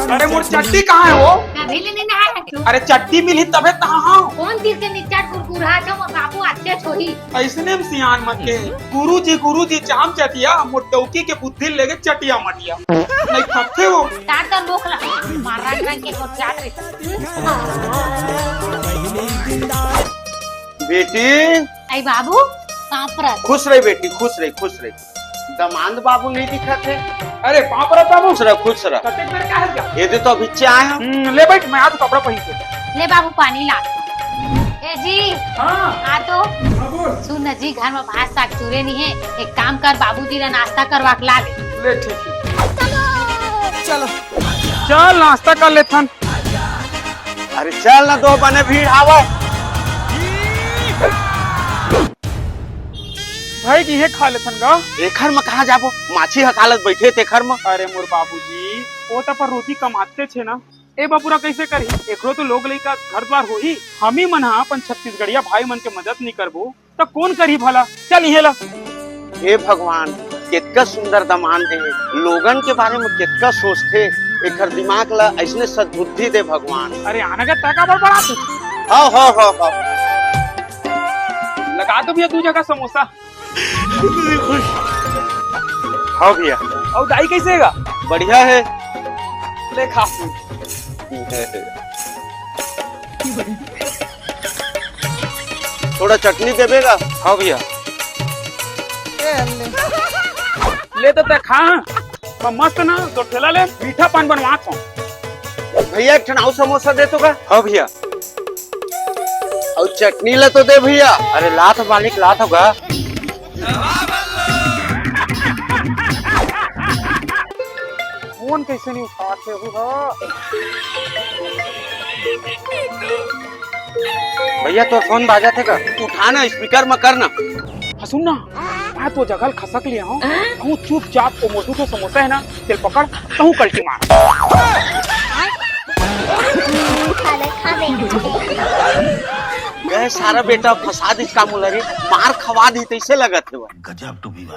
अरे मोर चट्टी कहाँ है वो? अभी लेने ना है। अरे चट्टी मिली तबे कहाँ? कौन तीर के नीचा कुरकुरा छो मोर बाबू आते छोड़ी। ऐसने में सियान मत के। गुरुजी चाम चटिया मोर टौकी के बुद्धि लेके चटिया मटिया। नहीं खपथे वो। तार तो लोक ला मारा रंग के को चाट रे। बेटी आई बाबू कहां पर? खुश रही बेटी, खुश रही। दमांद बाबू नहीं दिखत है। अरे पापरा बाबू खुश रह। कतेक देर का है क्या? ये तो अभी आए हम। ले बैठ मैं आज कपड़ा पहन के। ले बाबू पानी ला। ए जी हाँ आ तो बाबू सुन जी घर में भात साग चूरे नहीं है। एक काम कर बाबूजी ने नाश्ता करवा के ला ले। ले ठीक है। चल नाश्ता कर लेथन। अरे चल ना, दो बने भीड़ आवा। भाई की ये खा लेथन गा। एखर में कहाँ जाबो? माछी हकालत बैठे थे घर में। अरे मोर बाबूजी वो तो पर रोटी कमाते छे ना। ए बापूरा कैसे करी? एकरो तो लोग लइका घर द्वार होही। हम ही मन हा अपन छत्तीसगढ़िया भाई मन के मदद नहीं करबो तो कौन करी भला? चल इहे ला। हे भगवान, कितना सुंदर दमान दे। लोगन के बारे में कितना सोचते। एकर दिमाग ला ऐसने सद्बुद्धि दे भगवान। अरे आना का ताका बड़ा तू। हाँ। लगा दो भैया 2 जगह समोसा। हाँ भैया। और दाई कैसे है? बढ़िया है। ले खा। थोड़ा चटनी देवेगा? हाँ भैया। ले तो ते खा। मस्त ना तो ठेला ले मीठा पान बनवा छो। भैया एक ठन और समोसा दे तो का? हाँ भैया। और चटनी ले तो दे भैया। अरे लात मालिक लात होगा। फोन कैसे नहीं उठाते हो? भैया तो फोन बाजा थे का? उठाना, स्पीकर में करना। सुन ना, मैं तो जगल खसक लिया हूँ। तू चुपचाप वो मोटू तो समोसा है ना, तेल पकड़ तू कल्टी मार। गए सारा बेटा फसाद इसका मुलरी मार खवा दी तैसे लगत है। गजब टू बी